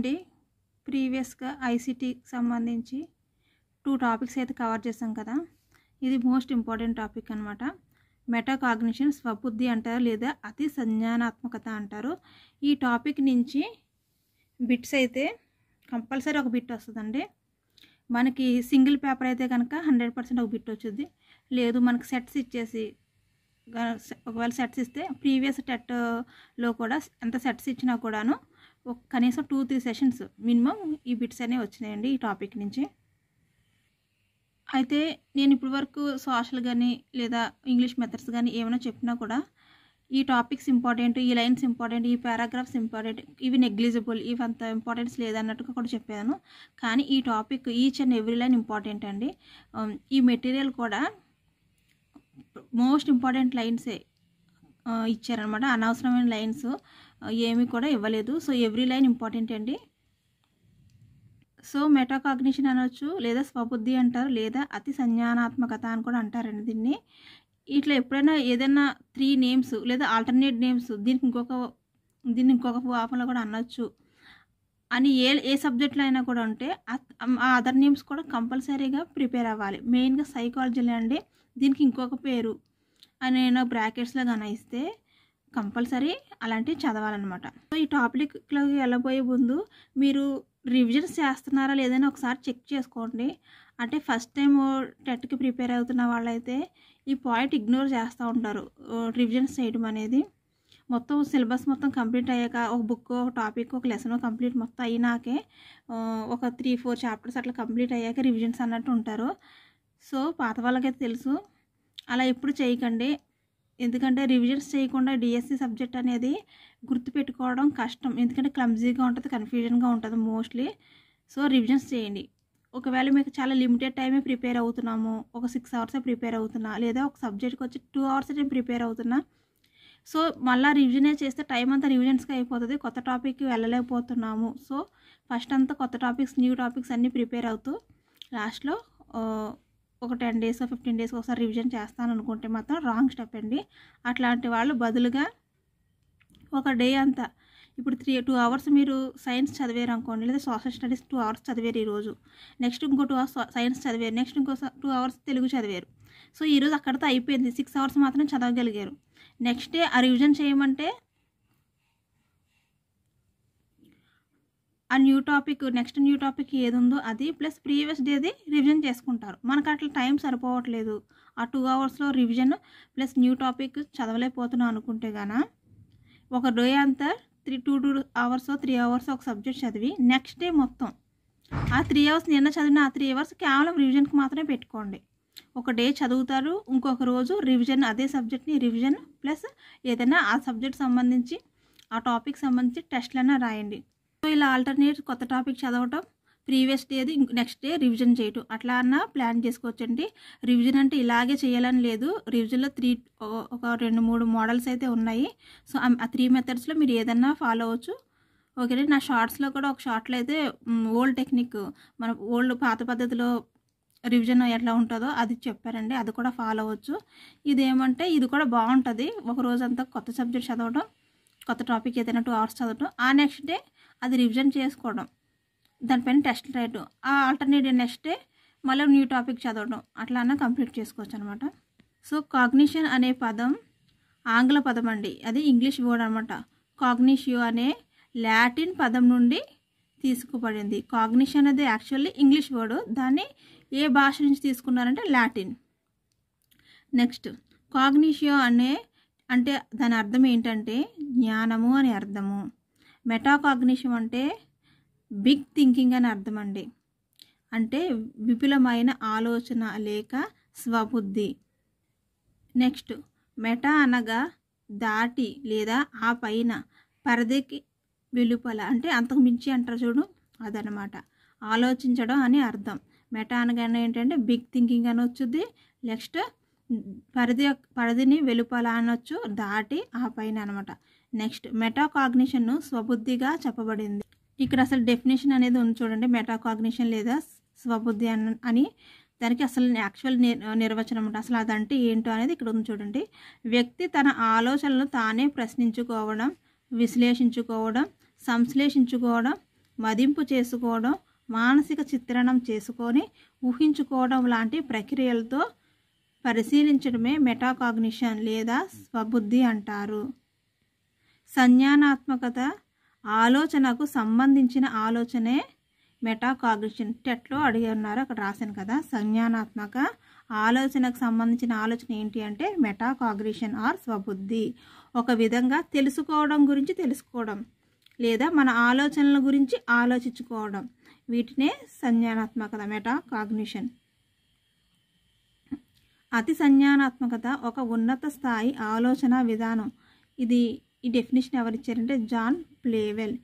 అండి ప్రీవియస్గా ఐసీటీకి సంబంధించి 2 టాపిక్స్ అయితే కవర్ చేసాం కదా. ఇది మోస్ట్ ఇంపార్టెంట్ టాపిక్ అనమాట. మెటాకాగ్నిషన్ స్వబుద్ధి అంటారు లేదా అతి సంజ్ఞానాత్మకత అంటారు. ఈ టాపిక్ నుంచి బిట్స్ అయితే కంపల్సరీ ఒక బిట్ వస్తుందండి. మనకి సింగిల్ పేపర్ అయితే కనుక 100% ఒక బిట్ వచ్చుద్ది. లేదు మనకి సెట్స్ ఇచ్చేసి ఒకవేళ సెట్స్ ఇస్తే ప్రీవియస్ టెట్లో కూడా ఎంత సెట్స్ ఇచ్చినా కూడాను కనీసం 2-3 సెషన్స్ మినిమం ఈ బిట్స్ అనేవి వచ్చినాయండి ఈ టాపిక్ నుంచి. అయితే నేను ఇప్పటి వరకు సోషల్ కానీ లేదా ఇంగ్లీష్ మెథడ్స్ కానీ ఏమైనా చెప్పినా కూడా ఈ టాపిక్స్ ఇంపార్టెంట్, ఈ లైన్స్ ఇంపార్టెంట్, ఈ పారాగ్రాఫ్స్ ఇంపార్టెంట్, ఇవి నెగ్లిజిబుల్, ఇవి అంత ఇంపార్టెన్స్ లేదన్నట్టుగా కూడా చెప్పాను. కానీ ఈ topic each and every line important అండి. ఈ మెటీరియల్ కూడా మోస్ట్ ఇంపార్టెంట్ లైన్సే ఇచ్చారనమాట. అనవసరమైన లైన్స్ ఏమీ కూడా ఇవ్వలేదు. సో ఎవ్రీ లైన్ ఇంపార్టెంట్ అండి. సో మెటాకాగ్నిషన్ అనొచ్చు లేదా స్వబుద్ధి అంటారు లేదా అతి సంజ్ఞానాత్మకత అని కూడా అంటారండి దీన్ని. ఇట్లా ఎప్పుడైనా ఏదైనా 3 నేమ్స్ లేదా ఆల్టర్నేట్ నేమ్స్ దీన్ని ఇంకొక ఫార్ములా కూడా అనొచ్చు అని ఏ సబ్జెక్ట్లో అయినా కూడా ఉంటే ఆ అదర్ నేమ్స్ కూడా కంపల్సరీగా ప్రిపేర్ అవ్వాలి. మెయిన్గా సైకాలజీలో అండి దీనికి ఇంకొక పేరు అని నేను బ్రాకెట్స్లో కానీ ఇస్తే కంపల్సరీ అలాంటివి చదవాలన్నమాట. సో ఈ టాపిక్లోకి వెళ్ళబోయే ముందు మీరు రివిజన్స్ చేస్తున్నారా లేదని ఒకసారి చెక్ చేసుకోండి. అంటే ఫస్ట్ టైం టెట్కి ప్రిపేర్ అవుతున్న వాళ్ళైతే ఈ పాయింట్ ఇగ్నోర్ చేస్తూ ఉంటారు. రివిజన్స్ చేయడం అనేది మొత్తం సిలబస్ మొత్తం కంప్లీట్ అయ్యాక ఒక బుక్, ఒక టాపిక్, ఒక లెసన్ కంప్లీట్ మొత్తం అయినాకే ఒక 3-4 చాప్టర్స్ అట్లా కంప్లీట్ అయ్యాక రివిజన్స్ అన్నట్టు ఉంటారు. సో పాత వాళ్ళకైతే తెలుసు, అలా ఎప్పుడు చేయకండి. ఎందుకంటే రివిజన్స్ చేయకుండా డిఎస్సి సబ్జెక్ట్ అనేది గుర్తుపెట్టుకోవడం కష్టం. ఎందుకంటే క్లమ్జీగా ఉంటుంది, కన్ఫ్యూజన్గా ఉంటుంది మోస్ట్లీ. సో రివిజన్స్ చేయండి. ఒకవేళ మీకు చాలా లిమిటెడ్ టైమే ప్రిపేర్ అవుతున్నాము, ఒక 6 అవర్సే ప్రిపేర్ అవుతున్నా, లేదా ఒక సబ్జెక్ట్కి వచ్చి 2 అవర్స్ నేను ప్రిపేర్ అవుతున్నా, సో మళ్ళీ రివిజనే చేస్తే టైం అంతా రివిజన్స్కి అయిపోతుంది, కొత్త టాపిక్కి వెళ్ళలేకపోతున్నాము. సో ఫస్ట్ అంతా కొత్త టాపిక్స్, న్యూ టాపిక్స్ అన్నీ ప్రిపేర్ అవుతూ లాస్ట్లో ఒక 10 days 15 days ఒకసారి రివిజన్ చేస్తాను అనుకుంటే మాత్రం రాంగ్ స్టెప్ అండి. అట్లాంటి వాళ్ళు బదులుగా ఒక డే అంతా ఇప్పుడు 2 hours మీరు సైన్స్ చదివారు అనుకోండి, లేదా సోషల్ స్టడీస్ 2 hours చదివారు ఈరోజు, నెక్స్ట్ ఇంకో 2 hours సైన్స్ చదివారు, నెక్స్ట్ ఇంకో 2 hours తెలుగు చదివారు. సో ఈరోజు అక్కడితో అయిపోయింది, 6 hours మాత్రం చదవగలిగారు. నెక్స్ట్ డే ఆ రివిజన్ చేయమంటే ఆ నెక్స్ట్ న్యూ టాపిక్ ఏది ఉందో అది ప్లస్ ప్రీవియస్ డేది రివిజన్ చేసుకుంటారు. మనకు అట్లా టైం సరిపోవట్లేదు, ఆ 2 hours revision plus new topic చదవలేకపోతున్నాం అనుకుంటే గాన ఒక డే అంతా 2 hours 3 hours ఒక సబ్జెక్ట్ చదివి నెక్స్ట్ డే మొత్తం ఆ 3 hours నిన్న చదివిన ఆ 3 hours కేవలం రివిజన్కి మాత్రమే పెట్టుకోండి. ఒక డే చదువుతారు, ఇంకొక రోజు రివిజన్, అదే సబ్జెక్ట్ని రివిజన్ ప్లస్ ఏదైనా ఆ సబ్జెక్ట్ సంబంధించి ఆ టాపిక్ సంబంధించి టెస్ట్లైనా రాయండి. సో ఇలా ఆల్టర్నేట్ కొత్త టాపిక్ చదవటం, ప్రీవియస్ డేది నెక్స్ట్ డే రివిజన్ చేయటం, అట్లా అన్న ప్లాన్ చేసుకోవచ్చండి. రివిజన్ అంటే ఇలాగే చేయాలని లేదు. రివిజన్లో ఒక 2-3 మోడల్స్ అయితే ఉన్నాయి. సో ఆ 3 మెథడ్స్లో మీరు ఏదన్నా ఫాలో అవ్వచ్చు. ఓకేనా. నా షార్ట్స్లో కూడా ఒక షార్ట్లో అయితే ఓల్డ్ టెక్నిక్, మన పాత పద్ధతిలో రివిజన్ ఎట్లా ఉంటుందో అది చెప్పారండి, అది కూడా ఫాలో అవ్వచ్చు. ఇదేమంటే ఇది కూడా బాగుంటుంది. ఒక రోజంతా కొత్త సబ్జెక్ట్ చదవడం, కొత్త టాపిక్ ఏదైనా 2 hours చదవడం, ఆ నెక్స్ట్ డే అది రివిజన్ చేసుకోవడం, దానిపైన టెస్ట్ రాయడం, ఆ ఆల్టర్నేటివ్ నెక్స్ట్ డే మళ్ళీ న్యూ టాపిక్ చదవడం, అట్లా అన్న కంప్లీట్ చేసుకోవచ్చు అనమాట. సో కాగ్నిషన్ అనే పదం ఆంగ్ల పదం అండి, అది ఇంగ్లీష్ వర్డ్ అనమాట. కాగ్నిషియో అనే లాటిన్ పదం నుండి తీసుకుపడింది. కాగ్నిషన్ అనేది యాక్చువల్లీ ఇంగ్లీష్ వర్డ్, దాన్ని ఏ భాష నుంచి తీసుకున్నారంటే లాటిన్. నెక్స్ట్ కాగ్నిషియో అంటే దాని అర్థం ఏంటంటే జ్ఞానము అని అర్థము. మెటాకాగ్నిషన్ అంటే బిగ్ థింకింగ్ అని అర్థం అండి, అంటే విపులమైన ఆలోచన లేక స్వబుద్ధి. నెక్స్ట్ మెటా అనగా దాటి లేదా ఆ పైన, పరిధికి వెలుపల అంటే అంతకు మించి అంటారు చూడు, అదనమాట. ఆలోచించడం అని అర్థం. మెటా అనగానే ఏంటంటే బిగ్ థింకింగ్ అని వచ్చుద్ది. నెక్స్ట్ పరిధిని వెలుపల అనొచ్చు, దాటి ఆ పైన అనమాట. నెక్స్ట్ మెటాకాగ్నిషన్ను స్వబుద్ధిగా చెప్పబడింది. ఇక్కడ అసలు డెఫినేషన్ అనేది ఉంది చూడండి, మెటాకాగ్నిషన్ లేదా స్వబుద్ధి అని. దానికి అసలు యాక్చువల్ నిర్వచనం అంటే అసలు అదంటే ఏంటో అనేది ఇక్కడ ఉంది చూడండి. వ్యక్తి తన ఆలోచనలను తానే ప్రశ్నించుకోవడం, విశ్లేషించుకోవడం, సంశ్లేషించుకోవడం, మదింపు చేసుకోవడం, మానసిక చిత్రణం చేసుకొని ఊహించుకోవడం లాంటి ప్రక్రియలతో పరిశీలించడమే మెటాకాగ్నిషన్ లేదా స్వబుద్ధి అంటారు. సంజ్ఞానాత్మకత ఆలోచనకు సంబంధించిన ఆలోచనే మెటాకాగ్నిషన్. టెట్లో అడిగి ఉన్నారు, అక్కడ రాశాను కదా. సంజ్ఞానాత్మక ఆలోచనకు సంబంధించిన ఆలోచన ఏంటి అంటే మెటాకాగ్నిషన్ ఆర్ స్వబుద్ధి. ఒక విధంగా తెలుసుకోవడం గురించి తెలుసుకోవడం లేదా మన ఆలోచనల గురించి ఆలోచించుకోవడం, వీటినే సంజ్ఞానాత్మకత మెటాకాగ్నిషన్. అతి సంజ్ఞానాత్మకత ఒక ఉన్నత స్థాయి ఆలోచన విధానం. ఈ డెఫినేషన్ ఎవరిచ్చారంటే జాన్ ప్లేవెల్.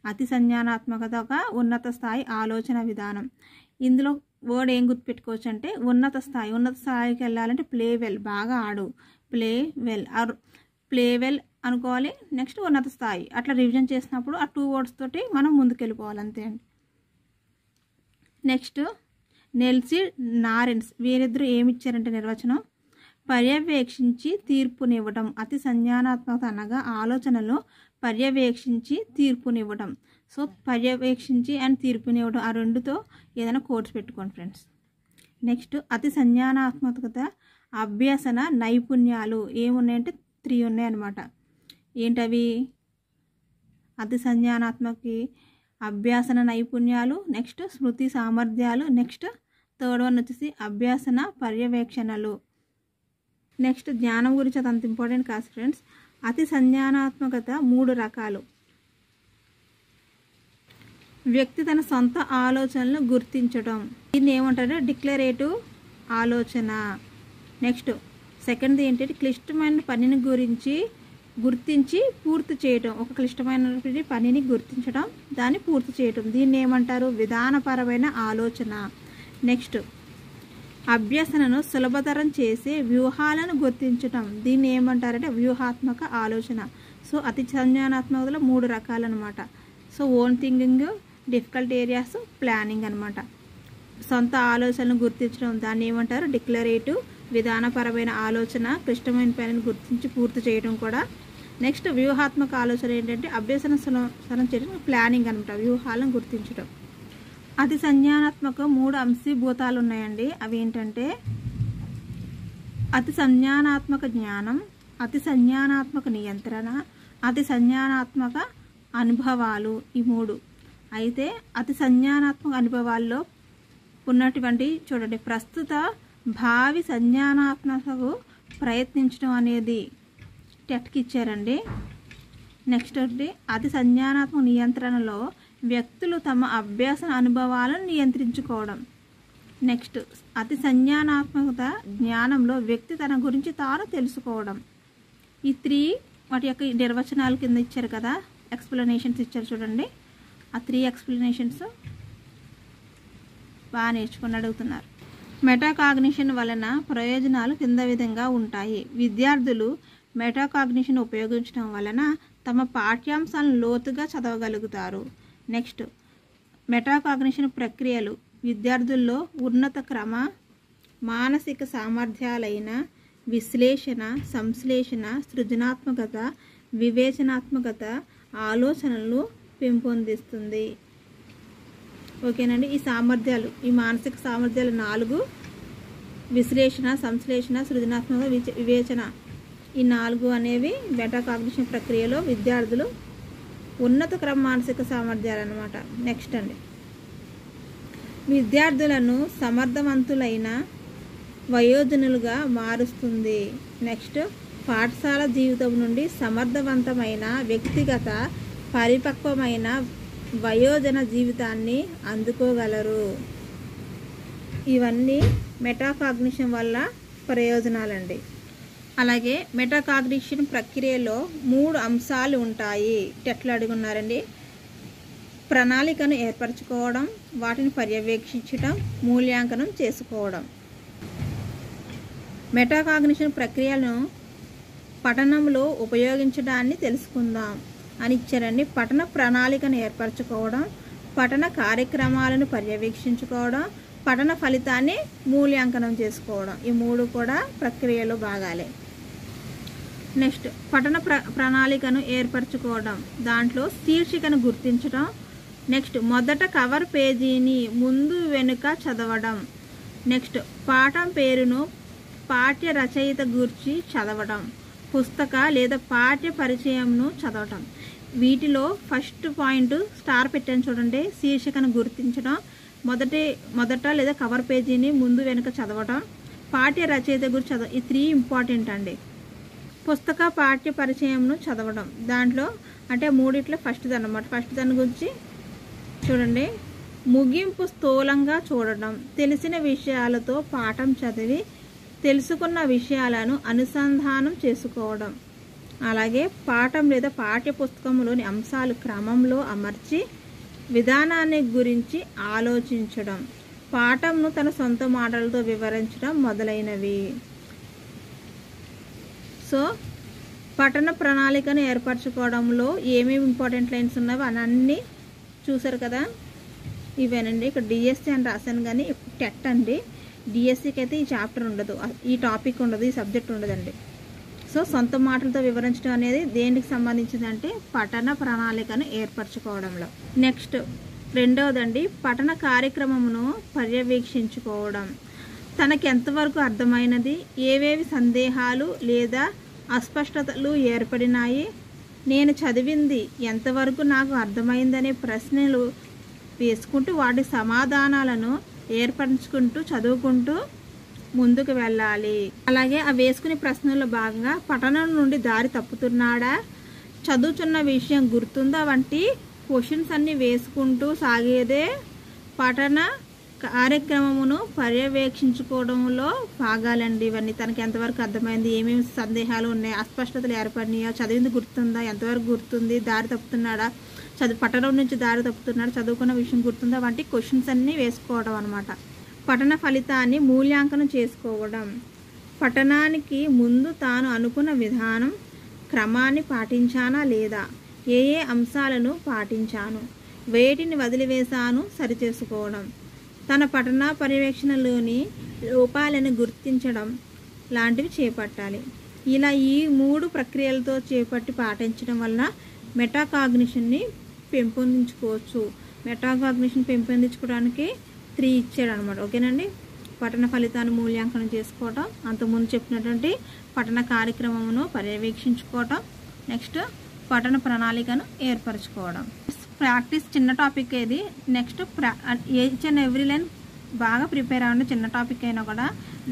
అతి సంజ్ఞానాత్మకత ఒక ఉన్నత స్థాయి ఆలోచన విధానం. ఇందులో వర్డ్ ఏం గుర్తుపెట్టుకోవచ్చు అంటే ఉన్నత స్థాయికి వెళ్ళాలంటే ప్లేవెల్, బాగా ఆడు, ప్లేవెల్ అనుకోవాలి. నెక్స్ట్ ఉన్నత స్థాయి, అట్లా రివిజన్ చేసినప్పుడు ఆ 2 వర్డ్స్ తోటి మనం ముందుకెళ్ళిపోవాలి, అంతే అండి. నెక్స్ట్ నెల్సీ నారెన్స్, వీరిద్దరూ ఏమిచ్చారంటే నిర్వచనం, పర్యవేక్షించి తీర్పునివ్వడం. అతి సంజ్ఞానాత్మకత అనగా ఆలోచనలో పర్యవేక్షించి తీర్పునివ్వడం. సో పర్యవేక్షించి అండ్ తీర్పునివ్వడం, ఆ రెండుతో ఏదైనా కోర్స్ పెట్టుకోండి ఫ్రెండ్స్. నెక్స్ట్ అతి సంజ్ఞానాత్మకత అభ్యసన నైపుణ్యాలు ఏమున్నాయంటే 3 ఉన్నాయన్నమాట. ఏంటవి? అతి సంజ్ఞానాత్మకి అభ్యాసన నైపుణ్యాలు, నెక్స్ట్ స్మృతి సామర్థ్యాలు, నెక్స్ట్ 3rd వన్ వచ్చేసి అభ్యాసన పర్యవేక్షణలు. నెక్స్ట్ జ్ఞానం గురించి అది అంత ఇంపార్టెంట్ కాదు ఫ్రెండ్స్. అతి సంజ్ఞానాత్మకత 3 రకాలు. వ్యక్తి తన సొంత ఆలోచనలను గుర్తించడం, దీన్ని ఏమంటారంటే డిక్లరేటివ్ ఆలోచన. నెక్స్ట్ సెకండ్ ఏంటంటే క్లిష్టమైన పనిని గురించి గుర్తించి పూర్తి చేయటం. ఒక క్లిష్టమైన పనిని గుర్తించడం, దాన్ని పూర్తి చేయటం, దీన్ని ఏమంటారు? విధానపరమైన ఆలోచన. నెక్స్ట్ అభ్యసనను సులభతరం చేసే వ్యూహాలను గుర్తించటం, దీన్ని ఏమంటారంటే వ్యూహాత్మక ఆలోచన. సో అతి సంజ్ఞానాత్మకతలో 3 రకాలు అనమాట. So own thinking, difficult areas, planning అనమాట. సొంత ఆలోచనలను గుర్తించడం, దాన్ని ఏమంటారు? డిక్లరేటివ్, విధానపరమైన ఆలోచన, క్లిష్టమైన పనిని గుర్తించి పూర్తి చేయడం కూడా. నెక్స్ట్ వ్యూహాత్మక ఆలోచన ఏంటంటే అభ్యసన సులభతరం చేయడం, ప్లానింగ్ అనమాట, వ్యూహాలను గుర్తించడం. అతి సంజ్ఞానాత్మక 3 అంశీభూతాలు ఉన్నాయండి. అవి ఏంటంటే అతి సంజ్ఞానాత్మక జ్ఞానం, అతి సంజ్ఞానాత్మక నియంత్రణ, అతి సంజ్ఞానాత్మక అనుభవాలు, ఈ 3. అయితే అతి సంజ్ఞానాత్మక అనుభవాల్లో ఉన్నటువంటి చూడండి, ప్రస్తుత భావి సంజ్ఞానాత్మకకు ప్రయత్నించడం అనేది టెట్కి ఇచ్చారండి. నెక్స్ట్ ఒకటి అతి సంజ్ఞానాత్మక నియంత్రణలో వ్యక్తులు తమ అభ్యాస అనుభవాలను నియంత్రించుకోవడం. నెక్స్ట్ అతి సంజ్ఞానాత్మకత జ్ఞానంలో వ్యక్తి తన గురించి తాను తెలుసుకోవడం. ఈ 3 వాటి యొక్క నిర్వచనాల కింద ఇచ్చారు కదా, ఎక్స్ప్లెనేషన్స్ ఇచ్చారు చూడండి. ఆ 3 ఎక్స్ప్లెనేషన్స్ బాగా నేర్చుకుని అడుగుతున్నారు. మెటాకాగ్నిషన్ వలన ప్రయోజనాలు కింద విధంగా ఉంటాయి. విద్యార్థులు మెటాకాగ్నిషన్ ఉపయోగించడం వలన తమ పాఠ్యాంశాలను లోతుగా చదవగలుగుతారు. నెక్స్ట్ మెటాకాగ్నిషన్ ప్రక్రియలు విద్యార్థుల్లో ఉన్నత క్రమ మానసిక సామర్థ్యాలైన విశ్లేషణ, సంశ్లేషణ, సృజనాత్మకత, వివేచనాత్మకత, ఆలోచనలు పెంపొందిస్తుంది. ఓకేనండి. ఈ సామర్థ్యాలు, ఈ మానసిక సామర్థ్యాలు 4, విశ్లేషణ, సంశ్లేషణ, సృజనాత్మక, వివేచన, ఈ 4 అనేవి మెటాకాగ్నిషన్ ప్రక్రియలో విద్యార్థులు ఉన్నత క్రమ మానసిక సామర్థ్యాలు అన్నమాట. నెక్స్ట్ అండి, విద్యార్థులను సమర్థవంతులైన వయోజనులుగా మారుస్తుంది. నెక్స్ట్ పాఠశాల జీవితం నుండి సమర్థవంతమైన వ్యక్తిగత పరిపక్వమైన వయోజన జీవితాన్ని అందుకోగలరు. ఇవన్నీ మెటాకాగ్నిషన్ వల్ల ప్రయోజనాలండి. అలాగే మెటాకాగ్నిషన్ ప్రక్రియలో 3 అంశాలు ఉంటాయి. టెట్లు అడుగున్నారండి. ప్రణాళికను ఏర్పరచుకోవడం, వాటిని పర్యవేక్షించడం, మూల్యాంకనం చేసుకోవడం. మెటాకాగ్నిషన్ ప్రక్రియలను పఠనంలో ఉపయోగించడాన్ని తెలుసుకుందాం అని ఇచ్చారండి. పఠన ప్రణాళికను ఏర్పరచుకోవడం, పఠన కార్యక్రమాలను పర్యవేక్షించుకోవడం, పఠన ఫలితాన్ని మూల్యాంకనం చేసుకోవడం, ఈ 3 కూడా ప్రక్రియలో భాగాలే. నెక్స్ట్ పఠన ప్రణాళికను ఏర్పరచుకోవడం, దాంట్లో శీర్షికను గుర్తించడం, నెక్స్ట్ మొదట కవర్ పేజీని ముందు వెనుక చదవడం. నెక్స్ట్ పాఠం పేరును పాఠ్య రచయిత గురించి చదవడం. పుస్తక లేదా పాఠ్య పరిచయంను చదవటం. వీటిలో ఫస్ట్ పాయింట్ స్టార్ పెట్టాను చూడండి, శీర్షికను గుర్తించడం, మొదట లేదా కవర్ పేజీని ముందు వెనుక చదవడం, పాఠ్య రచయిత గురించి చదవ. ఈ 3 ఇంపార్టెంట్ అండి. పుస్తక పాఠ్య పరిచయంను చదవడం దాంట్లో అంటే మూడిట్లో ఫస్ట్ అన్నమాట. ఫస్ట్ దాని గురించి చూడండి. ముగింపు స్థూలంగా చూడడం, తెలిసిన విషయాలతో పాఠం చదివి తెలుసుకున్న విషయాలను అనుసంధానం చేసుకోవడం. అలాగే పాఠం లేదా పాఠ్య పుస్తకంలోని అంశాలు క్రమంలో అమర్చి విధానాన్ని గురించి ఆలోచించడం, పాఠంను తన సొంత మాటలతో వివరించడం మొదలైనవి. సో పఠన ప్రణాళికను ఏర్పరచుకోవడంలో ఏమేమి ఇంపార్టెంట్ లైన్స్ ఉన్నాయో అన్నీ చూసారు కదా. ఇవేనండి. ఇక్కడ డిఎస్సి అని రాశాను కానీ టెట్ అండి. డిఎస్సికి అయితే ఈ చాప్టర్ ఉండదు, ఈ టాపిక్ ఉండదు, ఈ సబ్జెక్ట్ ఉండదండి. సో సొంత మాటలతో వివరించడం అనేది దేనికి సంబంధించిందంటే పఠన ప్రణాళికను ఏర్పరచుకోవడంలో. నెక్స్ట్ రెండవదండి, పఠన కార్యక్రమమును పర్యవేక్షించుకోవడం. తనకి ఎంతవరకు అర్థమైనది, ఏవేవి సందేహాలు లేదా అస్పష్టతలు ఏర్పడినాయి, నేను చదివింది ఎంతవరకు నాకు అర్థమైందనే ప్రశ్నలు వేసుకుంటూ వాటి సమాధానాలను ఏర్పరచుకుంటూ చదువుకుంటూ ముందుకు వెళ్ళాలి. అలాగే ఆ వేసుకునే ప్రశ్నల్లో భాగంగా పఠనం నుండి దారి తప్పుతున్నాడా, చదువుతున్న విషయం గుర్తుందా వంటి క్వశ్చన్స్ అన్నీ వేసుకుంటూ సాగేదే పఠన కార్యక్రమమును పర్యవేక్షించుకోవడంలో భాగాలండి. ఇవన్నీ తనకి ఎంతవరకు అర్థమైంది, ఏమేమి సందేహాలు ఉన్నాయి, అస్పష్టతలు ఏర్పడినాయా, చదివింది గుర్తుందా, ఎంతవరకు గుర్తుంది, దారి తప్పుతున్నాడా, పఠనం నుంచి దారి తప్పుతున్నాడు, చదువుకున్న విషయం గుర్తుందా వంటి క్వశ్చన్స్ అన్నీ వేసుకోవడం అనమాట. పఠన ఫలితాన్ని మూల్యాంకనం చేసుకోవడం. పఠనానికి ముందు తాను అనుకున్న విధానం క్రమాన్ని పాటించానా లేదా, ఏ అంశాలను పాటించాను, వేటిని వదిలివేశాను సరిచేసుకోవడం. తన పఠన పర్యవేక్షణలోని లోపాలను గుర్తించడం లాంటివి చేపట్టాలి. ఇలా ఈ 3 ప్రక్రియలతో చేపట్టి పాటించడం వలన మెటాకాగ్నిషన్ని పెంపొందించుకోవచ్చు. మెటాకాగ్నిషన్ పెంపొందించుకోవడానికి 3 ఇచ్చాడు అనమాట. ఓకేనండి. పఠన ఫలితాన్ని మూల్యాంకనం చేసుకోవటం, అంతకుముందు చెప్పినటువంటి పఠన కార్యక్రమమును పర్యవేక్షించుకోవటం, నెక్స్ట్ పఠన ప్రణాళికను ఏర్పరచుకోవడం. ప్రాక్టీస్ చిన్న టాపిక్ ఏది. Next each and every line బాగా ప్రిపేర్ అవ్వండి, చిన్న టాపిక్ అయినా కూడా.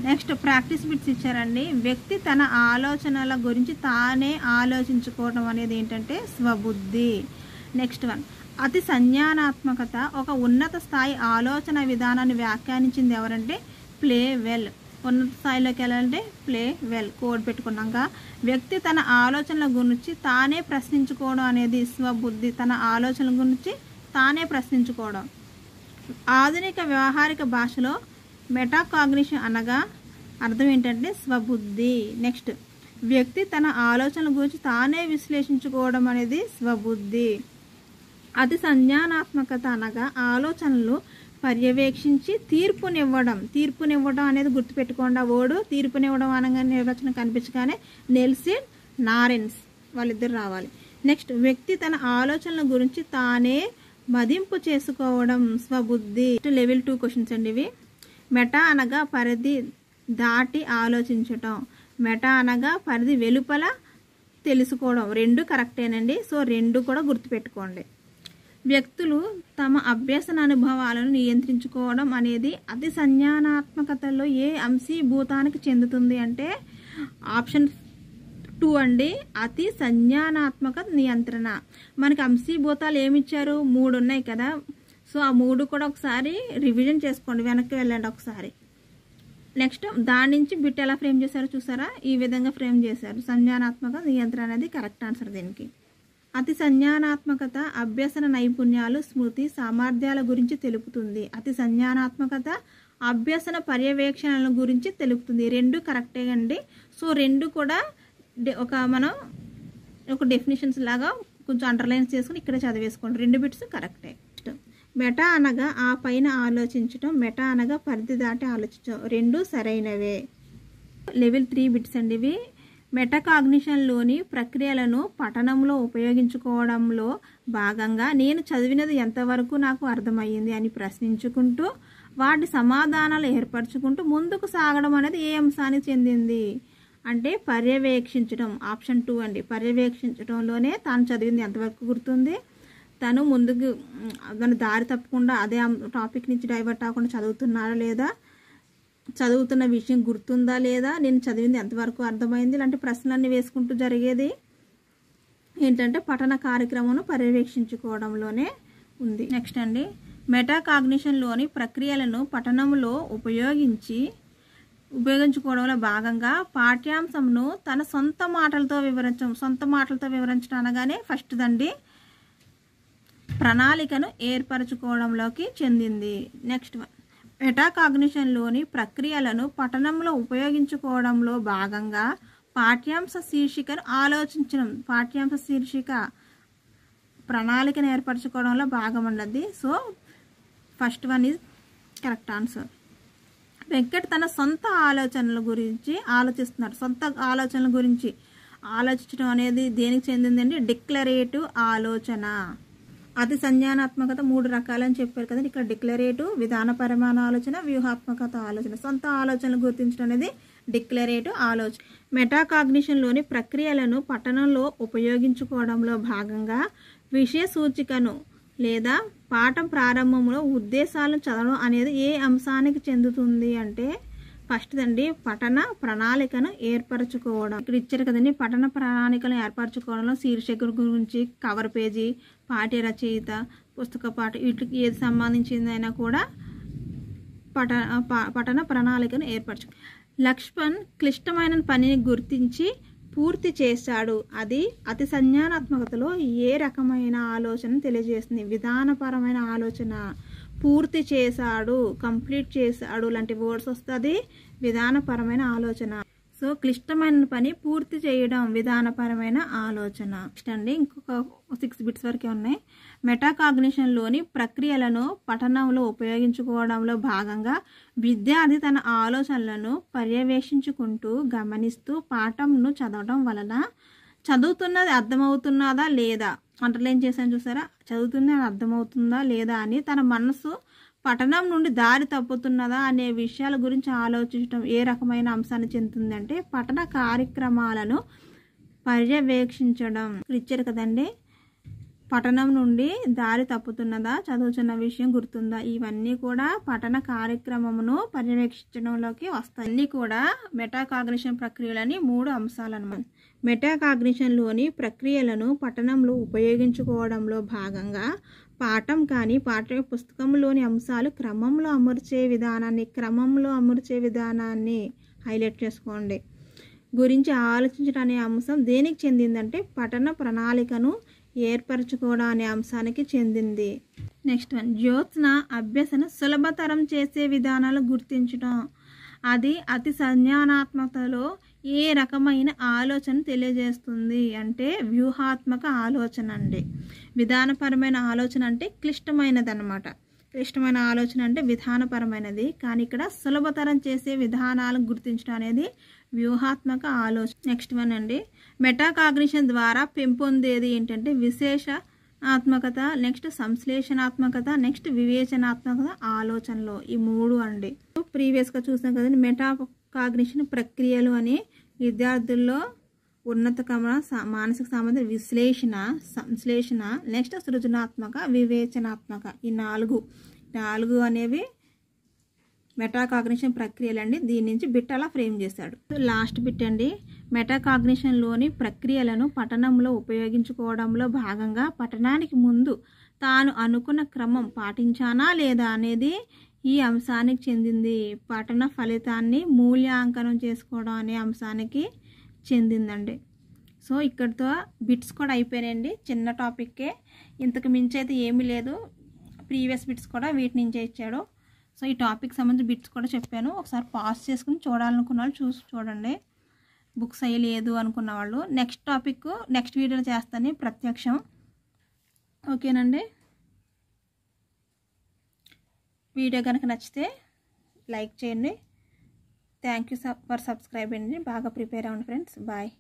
నెక్స్ట్ ప్రాక్టీస్ బిట్స్ ఇచ్చారండి. వ్యక్తి తన ఆలోచనల గురించి తానే ఆలోచించుకోవడం అనేది ఏంటంటే స్వబుద్ధి. నెక్స్ట్ వన్, అతి సంజ్ఞానాత్మకత ఒక ఉన్నత స్థాయి ఆలోచన విధానాన్ని వ్యాఖ్యానించింది ఎవరంటే ప్లే వెల్. ఉన్నత స్థాయిలోకి వెళ్ళాలంటే ప్లే వెల్. కోడ్ పెట్టుకున్నాక వ్యక్తి తన ఆలోచనల గురించి తానే ప్రశ్నించుకోవడం అనేది స్వబుద్ధి. తన ఆలోచనల గురించి తానే ప్రశ్నించుకోవడం. ఆధునిక వ్యవహారిక భాషలో మెటాకాగ్నిషన్ అనగా అర్థం ఏంటంటే స్వబుద్ధి. నెక్స్ట్ వ్యక్తి తన ఆలోచనల గురించి తానే విశ్లేషించుకోవడం అనేది స్వబుద్ధి. అతి సంజ్ఞానాత్మకత అనగా ఆలోచనలు పర్యవేక్షించి తీర్పునివ్వడం అనేది గుర్తుపెట్టుకోండి. ఆ వర్డ్ తీర్పునివ్వడం అనగా నిర్వచనం కనిపించగానే నెల్సన్ నారెన్స్ వాళ్ళిద్దరు రావాలి. నెక్స్ట్ వ్యక్తి తన ఆలోచనల గురించి తానే మదింపు చేసుకోవడం స్వబుద్ధి. లెవెల్ 2 క్వశ్చన్స్ అండి ఇవి. మెటా అనగా పరిధి దాటి ఆలోచించటం, మెటా అనగా పరిధి వెలుపల తెలుసుకోవడం. 2 కరెక్టేనండి. సో 2 కూడా గుర్తుపెట్టుకోండి. వ్యక్తులు తమ అభ్యసన అనుభవాలను నియంత్రించుకోవడం అనేది అతి సంజ్ఞానాత్మకతలో ఏ అంశీభూతానికి చెందుతుంది అంటే ఆప్షన్ 2 అండి, అతి సంజ్ఞానాత్మక నియంత్రణ. మనకి అంశీభూతాలు ఏమిచ్చారు, 3 ఉన్నాయి కదా. సో ఆ 3 కూడా ఒకసారి రివిజన్ చేసుకోండి, వెనక్కి వెళ్ళండి ఒకసారి. నెక్స్ట్ దాని నుంచి బిట్ ఎలా ఫ్రేమ్ చేశారో చూసారా, ఈ విధంగా ఫ్రేమ్ చేశారు. సంజ్ఞానాత్మక నియంత్రణ అనేది కరెక్ట్ ఆన్సర్ దీనికి. అతి సంజ్ఞానాత్మకత అభ్యసన నైపుణ్యాలు, స్మృతి సామర్థ్యాల గురించి తెలుపుతుంది. అతి సంజ్ఞానాత్మకత అభ్యసన పర్యవేక్షణల గురించి తెలుపుతుంది. 2 కరెక్టే అండి. సో 2 కూడా మనం ఒక డెఫినేషన్స్ లాగా కొంచెం అండర్లైన్స్ చేసుకుని ఇక్కడ చదివేసుకోండి. 2 బిట్స్ కరెక్టే. మెటా అనగా ఆ పైన ఆలోచించటం, మెటా అనగా పరిధి దాటి ఆలోచించడం. 2 సరైనవే. లెవెల్ 3 బిట్స్ అండి ఇవి. మెటాకాగ్నిషన్లోని ప్రక్రియలను పఠనంలో ఉపయోగించుకోవడంలో భాగంగా నేను చదివినది ఎంతవరకు నాకు అర్థమయ్యింది అని ప్రశ్నించుకుంటూ వాటి సమాధానాలు ఏర్పరచుకుంటూ ముందుకు సాగడం అనేది ఏ అంశానికి చెందింది అంటే పర్యవేక్షించడం. ఆప్షన్ 2 అండి. పర్యవేక్షించడంలోనే తాను చదివింది ఎంతవరకు గుర్తుంది, తను ముందుకు దాని దారి తప్పకుండా అదే టాపిక్ నుంచి డైవర్ట్ అవ్వకుండా చదువుతున్నారా లేదా, చదువుతున్న విషయం గుర్తుందా లేదా, నేను చదివింది ఎంతవరకు అర్థమైంది, ఇలాంటి ప్రశ్నలన్నీ వేసుకుంటూ జరిగేది ఏంటంటే పఠన కార్యక్రమం పర్యవేక్షించుకోవడంలోనే ఉంది. నెక్స్ట్ అండి, మెటాకాగ్నిషన్లోని ప్రక్రియలను పఠనంలో ఉపయోగించుకోవడంలో భాగంగా పాఠ్యాంశంను తన సొంత మాటలతో వివరించడం అనగానే ఫస్ట్ దండి ప్రణాళికను ఏర్పరచుకోవడంలోకి చెందింది. నెక్స్ట్ వన్, మెటాకాగ్నిషన్లోని ప్రక్రియలను పఠనంలో ఉపయోగించుకోవడంలో భాగంగా పాఠ్యాంశ శీర్షికను ఆలోచించడం. పాఠ్యాంశ శీర్షిక ప్రణాళికను ఏర్పరచుకోవడంలో భాగం ఉన్నది. So first one is correct answer. Venkat తన సొంత ఆలోచనల గురించి ఆలోచిస్తున్నాడు. సొంత ఆలోచనల గురించి ఆలోచించడం అనేది దేనికి చెందిందండి? డిక్లరేటివ్ ఆలోచన. అతి సంజ్ఞానాత్మకత 3 రకాలని చెప్పారు కదండి. ఇక్కడ డిక్లరేటివ్, విధానపరమైన ఆలోచన, వ్యూహాత్మకత ఆలోచన. సొంత ఆలోచనలు గుర్తించడం అనేది డిక్లరేటివ్ ఆలోచన. మెటాకాగ్నిషన్లోని ప్రక్రియలను పఠనంలో ఉపయోగించుకోవడంలో భాగంగా విషయ సూచికను లేదా పాఠం ప్రారంభంలో ఉద్దేశాలను చదవడం అనేది ఏ అంశానికి చెందుతుంది అంటే ఫస్ట్ అండి పఠన ప్రణాళికను ఏర్పరచుకోవడం. ఇక్కడ ఇచ్చారు కదండి, పఠన ప్రణాళికను ఏర్పరచుకోవడంలో శీర్షిక గురించి, కవర్ పేజీ, పాఠ్య రచయిత, పుస్తక పాఠ వీటికి ఏది సంబంధించిందైనా కూడా పఠన ప్రణాళికను లక్ష్మణ్ క్లిష్టమైన పనిని గుర్తించి పూర్తి చేశాడు. అది అతి సంజ్ఞానాత్మకతలో ఏ రకమైన ఆలోచన తెలియజేస్తుంది? విధానపరమైన ఆలోచన. పూర్తి చేశాడు, కంప్లీట్ చేశాడు లాంటి వర్డ్స్ వస్తుంది విధానపరమైన ఆలోచన. సో క్లిష్టమైన పని పూర్తి చేయడం విధానపరమైన ఆలోచన. నెక్స్ట్ అండి ఇంకొక 6 బిట్స్ వరకే ఉన్నాయి. మెటాకాగ్నిషన్లోని ప్రక్రియలను పఠనంలో ఉపయోగించుకోవడంలో భాగంగా విద్యార్థి తన ఆలోచనలను పర్యవేక్షించుకుంటూ గమనిస్తూ పాఠంను చదవడం వలన చదువుతున్నది అర్థమవుతున్నదా లేదా, అండర్లైన్ చేశాను చూసారా, చదువుతున్నది అర్థమవుతుందా లేదా అని తన మనసు పఠనం నుండి దారి తప్పుతున్నదా అనే విషయాల గురించి ఆలోచించడం ఏ రకమైన అంశాన్ని చెందుతుంది అంటే పఠన కార్యక్రమాలను పర్యవేక్షించడం. ఇచ్చారు కదండి, పఠనం నుండి దారి తప్పుతున్నదా, చదువుతున్న విషయం గుర్తుందా, ఇవన్నీ కూడా పఠన కార్యక్రమమును పర్యవేక్షించడంలోకి వస్తాయి. అన్నీ కూడా మెటాకాగ్నిషన్ ప్రక్రియలని 3 అంశాలు అన్నమాట. మెటాకాగ్నిషన్లోని ప్రక్రియలను పఠనంలో ఉపయోగించుకోవడంలో భాగంగా పాఠం కానీ పాఠ్య పుస్తకంలోని అంశాలు క్రమంలో అమర్చే విధానాన్ని హైలైట్ చేసుకోండి గురించి ఆలోచించడం అనే అంశం దేనికి చెందిందంటే పఠన ప్రణాళికను ఏర్పరచుకోవడం అనే అంశానికి చెందింది. నెక్స్ట్ వన్, జ్యోత్స్న అభ్యసన సులభతరం చేసే విధానాలు గుర్తించడం. అది అతి సంజ్ఞానాత్మకతలో ఏ రకమైన ఆలోచన తెలియజేస్తుంది అంటే వ్యూహాత్మక ఆలోచన అండి. విధానపరమైన ఆలోచన అంటే క్లిష్టమైనది అన్నమాట. క్లిష్టమైన ఆలోచన అంటే విధానపరమైనది, కానీ ఇక్కడ సులభతరం చేసే విధానాలను గుర్తించడం అనేది వ్యూహాత్మక ఆలోచన. నెక్స్ట్ వన్ అండి, మెటాకాగ్నిషన్ ద్వారా పెంపొందేది ఏంటంటే విశేషాత్మకత, నెక్స్ట్ సంశ్లేషణాత్మకత, నెక్స్ట్ వివేచనాత్మకత ఆలోచనలో. ఈ 3 అండి. ప్రీవియస్గా చూసాం కదండి, మెటాకాగ్నిషన్ ప్రక్రియలు అని విద్యార్థుల్లో ఉన్నతకరమైన మానసిక సామర్థ్యం సంశ్లేషణ, నెక్స్ట్ సృజనాత్మక, వివేచనాత్మక. ఈ 4 అనేవి మెటాకాగ్నిషన్ ప్రక్రియలు అండి. దీని నుంచి బిట్ అలా ఫ్రేమ్ చేశాడు. లాస్ట్ బిట్ అండి, మెటాకాగ్నిషన్లోని ప్రక్రియలను పఠనంలో ఉపయోగించుకోవడంలో భాగంగా పఠనానికి ముందు తాను అనుకున్న క్రమం పాటించానా లేదా అనేది ఈ అంశానికి చెందింది. పఠన ఫలితాన్ని మూల్యాంకనం చేసుకోవడం అనే అంశానికి చెందిందండి. సో ఇక్కడితో బిట్స్ కూడా అయిపోయాయండి. చిన్న టాపిక్కే, ఇంతకు మించి అయితే ఏమీ లేదు. ప్రీవియస్ బిట్స్ కూడా వీటి నుంచే ఇచ్చాడు. సో ఈ టాపిక్ సంబంధించి బిట్స్ కూడా చెప్పాను. ఒకసారి పాస్ చేసుకుని చూడాలనుకున్న వాళ్ళు చూడండి. బుక్స్ అయ్యలేదు అనుకున్న వాళ్ళు నెక్స్ట్ వీడియోలో చేస్తాను ప్రత్యక్షం. ఓకేనండి. వీడియో కనుక నచ్చితే లైక్ చేయండి, థ్యాంక్ యూ ఫర్ సబ్స్క్రైబ్ అండి. బాగా ప్రిపేర్ అవ్వండి ఫ్రెండ్స్. బాయ్.